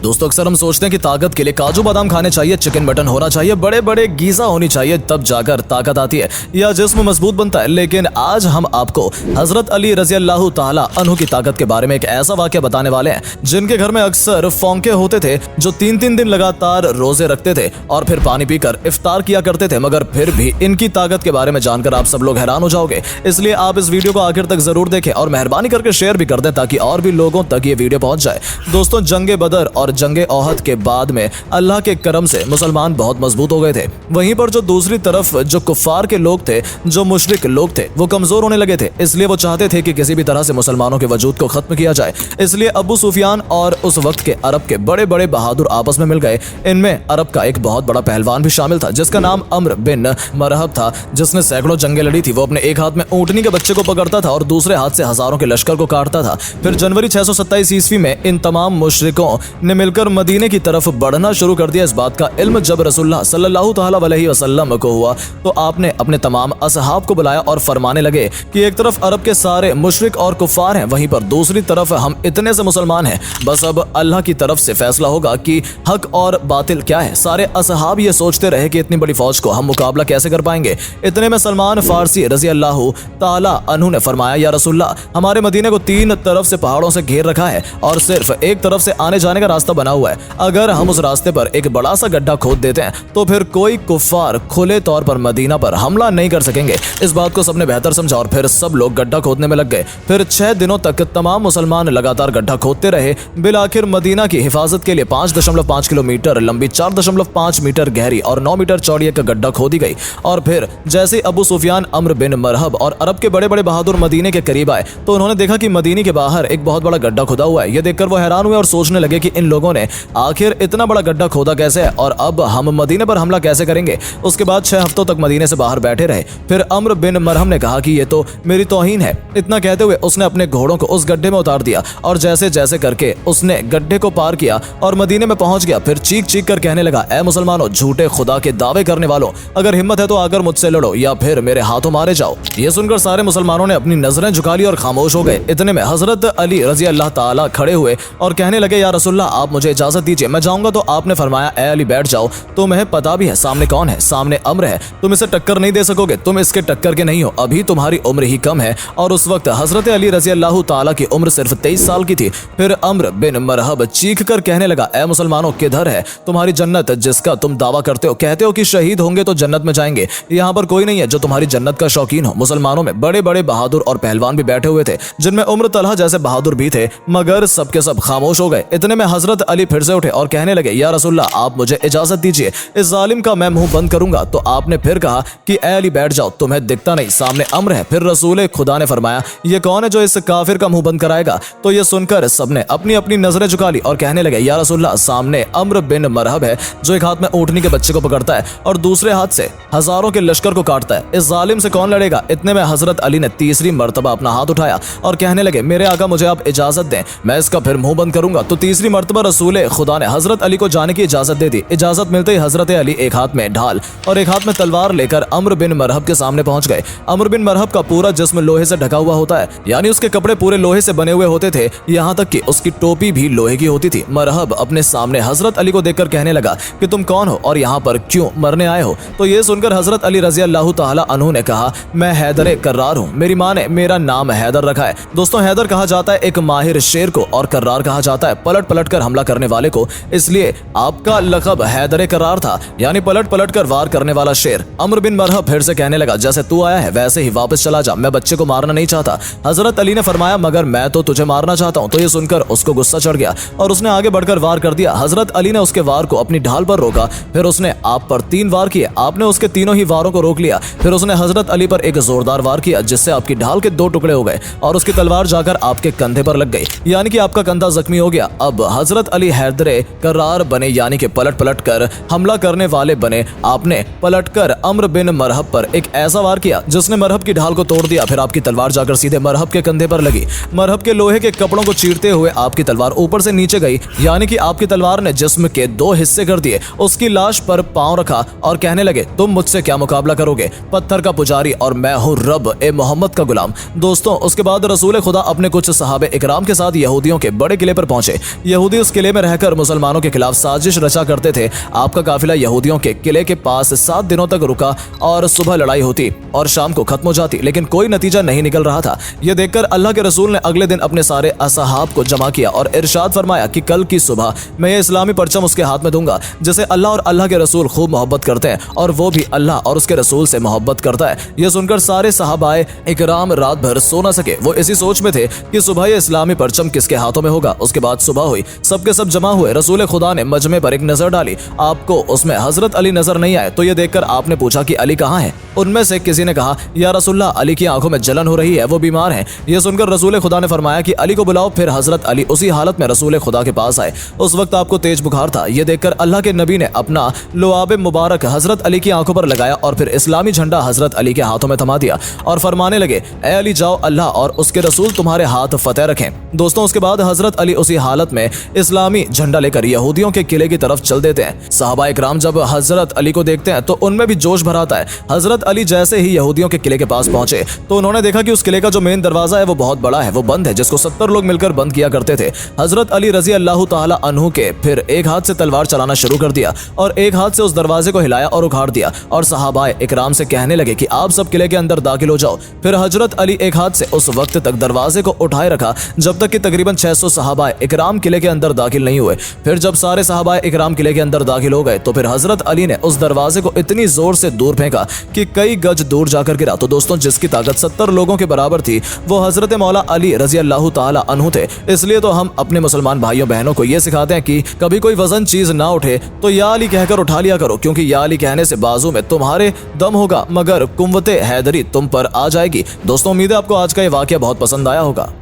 दोस्तों अक्सर हम सोचते हैं कि ताकत के लिए काजू बादाम खाने चाहिए, चिकन मटन होना चाहिए, बड़े बड़े गीजा होनी चाहिए, तब जाकर ताकत आती है या जिस्म मजबूत बनता है। लेकिन आज हम आपको हजरत अली रजी अल्लाह ताला अन्हु की ताकत के बारे में एक ऐसा वाकया बताने वाले हैं जिनके घर में अक्सर फौंके होते थे, जो 3-3 दिन लगातार रोजे रखते थे और फिर पानी पीकर इफ्तार किया करते थे, मगर फिर भी इनकी ताकत के बारे में जानकर आप सब लोग हैरान हो जाओगे। इसलिए आप इस वीडियो को आखिर तक जरूर देखें और मेहरबानी करके शेयर भी कर दें ताकि और भी लोगों तक ये वीडियो पहुंच जाए। दोस्तों जंगे बदर और जंगे ओहद के बाद में अल्लाह के करम से मुसलमान बहुत मजबूत हो गए थे। वहीं पर जो दूसरी तरफ जो कुफ्फार के लोग थे, जो मुशरिक लोग थे, वो कमजोर होने लगे थे। इसलिए वो चाहते थे कि किसी भी तरह से मुसलमानों के वजूद को खत्म किया जाए। इसलिए अबू सुफियान और उस वक्त के अरब के बड़े बड़े बहादुर आपस में मिल गए। इनमें अरब का एक बहुत बड़ा पहलवान भी शामिल था जिसका नाम अम्र बिन मरहब था, जिसने सैकड़ों जंगें लड़ी थी। वो अपने एक हाथ में ऊंटनी के बच्चे को पकड़ता था और दूसरे हाथ से हजारों के लश्कर को काटता था। फिर जनवरी 627 ईस्वी में इन तमाम मुशरिकों ने मिलकर मदीने की तरफ बढ़ना शुरू कर दिया। इस बात का इल्म जब रसूलुल्लाह सल्लल्लाहु तआला अलैहि वसल्लम को हुआ तो आपने अपने तमाम असहाब को बुलाया और फरमाने लगे कि एक तरफ अरब के सारे मुशरिक और कुफ्फार हैं, वहीं पर दूसरी तरफ हम इतने से मुसलमान हैं। बस अब अल्लाह की तरफ से फैसला होगा कि हक और बातिल क्या है। सारे असहाब ये सोचते रहे कि इतनी बड़ी फौज को हम मुकाबला कैसे कर पाएंगे। इतने में सलमान फारसी रजी अल्लाह ताला अन्हु ने फरमाया, या रसूलल्लाह, हमारे मदीने को 3 तरफ से पहाड़ों से घेर रखा है और सिर्फ एक तरफ से आने जाने का रास्ता बना हुआ है। अगर हम उस रास्ते पर एक बड़ा सा गड्ढा खोद देते हैं तो फिर कोई कुफ्फार खुले तौर पर मदीना पर हमला नहीं कर सकेंगे। इस बात को सबने बेहतर समझा और फिर सब लोग गड्ढा खोदने में लग गए। फिर 6 दिनों तक तमाम मुसलमान लगातार गड्ढा खोदते रहे। बिलाखिर मदीना की हिफाजत के लिए 5.5 किलोमीटर लंबी, 4.5 मीटर गहरी और 9 मीटर चौड़ी एक गड्ढा खोदी गई। और फिर जैसे अबू सुफियान, अम्र बिन मरहब और अरब के बड़े बड़े बहादुर मदीने के करीब आए तो उन्होंने देखा कि मदीने के बाहर एक बहुत बड़ा गड्ढा खुदा हुआ है। यह देखकर वो हैरान हुए और सोचने लगे कि इन लोगों ने आखिर इतना बड़ा गड्ढा खोदा कैसे है और अब हम मदीने पर हमला कैसे करेंगे। उसके बाद 6 हफ्तों तक मदीने से बाहर बैठे रहे। फिर अम्र बिन मरहम ने कहा कि ये तो मेरी तौहीन है। इतना कहते हुए उसने अपने घोड़ों को उस गड्ढे में उतार दिया और जैसे जैसे करके उसने गड्ढे को पार किया और मदीने में पहुंच गया। फिर चीख चीख कर कहने लगा, ऐ मुसलमानों, झूठे खुदा के दावे करने वालों, अगर हिम्मत है तो आकर मुझसे लड़ो या फिर मेरे हाथों मारे जाओ। ये सुनकर सारे मुसलमानों ने अपनी नजरें झुका ली और खामोश हो गए। इतने में हजरत अली रजी अल्लाह ताला खड़े हुए और कहने लगे, या रसूलल्लाह, आप मुझे इजाजत दीजिए, मैं जाऊंगा। तो आपने फरमाया, ए अली, बैठ जाओ, तुम्हें पता भी है सामने कौन है। सामने अम्र है, तुम इसे टक्कर नहीं दे सकोगे, तुम इसके टक्कर के नहीं हो, अभी तुम्हारी उम्र ही कम है। और उस वक्त हजरत अली रजी अल्लाह ताला की उम्र सिर्फ 23 साल की थी। फिर अम्र बिन मरहब चीख कर कहने लगा, ए मुसलमानों, किधर है तुम्हारी जन्नत जिसका तुम दावा करते हो? कहते हो कि शहीद होंगे तो जन्नत में जाएंगे। यहाँ पर कोई नहीं है जो तुम्हारी जन्नत का शौकीन हो। मुसलमानों में बड़े बड़े बहादुर और पहलवान भी बैठे हुए थे, जिनमें उम्र तलहा जैसे बहादुर भी थे, मगर सबके सब खामोश हो गए। इतने में हजरत अली फिर से उठे और कहने लगे, या रसूलल्लाह, आप मुझे इजाजत दीजिए, इस जालिम का मैं मुंह बंद करूंगा। तो आपने फिर कहा कि ए अली, बैठ जाओ, तुम्हें दिखता नहीं सामने अम्र है। फिर रसूल खुदा ने फरमाया, ये कौन है जो इस काफिर का मुंह बंद कराएगा? तो ये सुनकर सबने अपनी अपनी नजरें झुका ली और कहने लगे, या रसूलल्लाह, सामने अम्र बिन मरहब है जो एक हाथ में ऊंटनी के बच्चे को पकड़ता है और दूसरे हाथ से हजारों के लश्कर को काटता है। इस जालिम से कौन लड़ेगा? इतने में हजरत अली ने तीसरी मर्तबा अपना हाथ उठाया और कहने लगे, मेरे आका, मुझे आप इजाजत दें, मैं इसका फिर मुंह बंद करूंगा। तो तीसरी मर्तबा रसूल खुदा ने हजरत अली को जाने की इजाजत दे दी। इजाजत मिलते ही हजरत अली एक हाथ में ढाल और एक हाथ में तलवार लेकर अम्र बिन मरहब के सामने पहुंच गए। अम्र बिन मरहब का पूरा जिस्म लोहे से ढका हुआ होता है, यानी उसके कपड़े पूरे लोहे से बने हुए होते थे, यहाँ तक कि उसकी टोपी भी लोहे की होती थी। मरहब अपने सामने हजरत अली को देखकर कहने लगा कि तुम कौन हो और यहाँ पर क्यों मरने आए हो? तो ये सुनकर हजरत अली रजी अल्लाह ताला अन्हु ने कहा, मैं हैदर कर्रार हूँ, मेरी माँ ने मेरा नाम हैदर रखा है। दोस्तों हैदर कहा जाता है एक माहिर शेर को और कर्रार कहा जाता है पलट पलट कर हमला करने वाले को, इसलिए आपका लक़ब हैदर कर्रार था, यानी पलट पलट कर वार करने वाला शेर। अम्र बिन मरहब फिर से कहने लगा, जैसे तू आया है वैसे ही वापस चला जा, मैं बच्चे को मारना नहीं चाहता। हजरत अली ने फरमाया, मगर मैं तो तुझे मारना चाहता हूँ। तो ये सुनकर उसको गुस्सा चढ़ गया और उसने आगे बढ़कर वार कर दिया। हजरत अली ने उसके वार को अपनी ढाल पर रोका। फिर उसने आप पर 3 वार किए, आपने उसके तीनों ही वारों को रोक लिया। फिर उसने हजरत अली पर एक जोरदार वार किया जिससे आपकी ढाल के 2 टुकड़े हो गए और उसकी तलवार जाकर आपके कंधे पर लग गई, यानी कि आपका कंधा जख्मी हो गया। अब हजरत अली हैदर कर्रार बने, यानी कि पलट पलट कर हमला करने वाले बने। आपने पलटकर अम्र बिन मरहब पर एक ऐसा वार किया जिसने मरहब की ढाल को तोड़ दिया। फिर आपकी तलवार जाकर सीधे मरहब के कंधे पर लगी। मरहब के लोहे के कपड़ों को चीरते हुए आपकी तलवार ऊपर से नीचे गई, यानी कि आपकी तलवार ने जिस्म के 2 हिस्से कर दिए। उसकी लाश पर पांव रखा और कहने लगे, तुम मुझसे क्या मुकाबला करोगे? पत्थर का पुजारी और मैं हूँ रब ए मोहम्मद का गुलाम। दोस्तों उसके बाद रसूल खुदा अपने कुछ सहाबे इकराम के साथ यहूदियों के बड़े किले पर पहुंचे। यहूदी उस किले में रहकर मुसलमानों के खिलाफ साजिश रचा करते थे। आपका काफिला यहूदियों के किले के पास 7 दिनों तक रुका और सुबह लड़ाई होती और शाम को खत्म हो जाती, लेकिन कोई नतीजा नहीं निकल रहा था। यह देखकर अल्लाह के रसूल ने अगले दिन अपने सारे असहाब को जमा किया और इरशाद फरमाया कि कल की सुबह मैं ये इस्लामी परचम उसके हाथ में दूंगा जिसे अल्लाह और अल्लाह के रसूल खूब मोहब्बत करते हैं और वो भी अल्लाह और उसके रसूल से मोहब्बत करता है। यह सुनकर सारे सहाबाए इकराम रात भर सो न सके। वो इसी सोच में थे कि सुबह ये इस्लामी परचम किसके हाथों में होगा। उसके बाद सुबह हुई, सबके सब जमा हुए। रसूल खुदा ने मजमे पर एक नजर डाली, आपको उसमें हजरत अली नजर नहीं आए। तो ये देखकर आपने पूछा कि अली कहाँ है। उनमें से किसी ने कहा, या रसूलल्लाह, अली की आंखों में जलन हो रही है, वो बीमार हैं। यह सुनकर रसूल खुदा ने फरमाया कि अली को बुलाओ। फिर हजरत अली उसी हालत में रसूल खुदा के पास आए। उस वक्त आपको तेज बुखार था। यह देखकर अल्लाह के नबी ने अपना लुआब मुबारक हजरत अली की आंखों पर लगाया और फिर इस्लामी झंडा हजरत अली के हाथों में थमा दिया और फरमाने लगे, ए अली जाओ, अल्लाह और उसके रसूल तुम्हारे हाथ फतेह रखें। दोस्तों, उसके बाद हजरत अली उसी हालत में इस्लामी झंडा लेकर यहूदियों के किले की तरफ चल देते हैं। सहाबा इकराम जब हजरत अली को देखते हैं तो उनमें भी जोश भर आता है। हजरत अली जैसे ही यहूदियों के किले के पास पहुंचे तो उन्होंने देखा कि उस किले का जो मेन दरवाजा है वो बहुत बड़ा है, वो बंद है, जिसको 70 लोग मिलकर बंद किया करते थे। हजरत अली रजी अल्लाह ताला अन्हु के फिर एक हाथ से तलवार चलाना शुरू कर दिया और एक हाथ से उस दरवाजे को हिलाया और उखाड़ दिया और सहाबाए इकराम से कहने लगे कि आप सब किले के अंदर दाखिल हो जाओ। फिर हजरत अली एक हाथ से उस वक्त तक दरवाजे को उठाए रखा जब तक कि तकरीबन 600 सहाबाए इकराम किले के अंदर दाखिल नहीं हुए। फिर जब सारे सहाबाए इकराम किले के अंदर दाखिल हो गए तो फिर हजरत अली ने उस दरवाजे को इतनी जोर से दूर फेंका कि कई गज दूर जाकर गिरा। तो दोस्तों, जिसकी ताकत 70 लोगों के बराबर थी वो हजरत मौला अली रजी अल्लाह ताला अन्हु थे। इसलिए तो हम अपने मुसलमान भाइयों बहनों को ये सिखाते हैं कि कभी कोई वजन चीज ना उठे तो या अली कहकर उठा लिया करो, क्योंकि या अली कहने से बाजू में तुम्हारे दम होगा मगर कुव्वते हैदरी तुम पर आ जाएगी। दोस्तों, उम्मीद है आपको आज का ये वाकया बहुत पसंद आया होगा।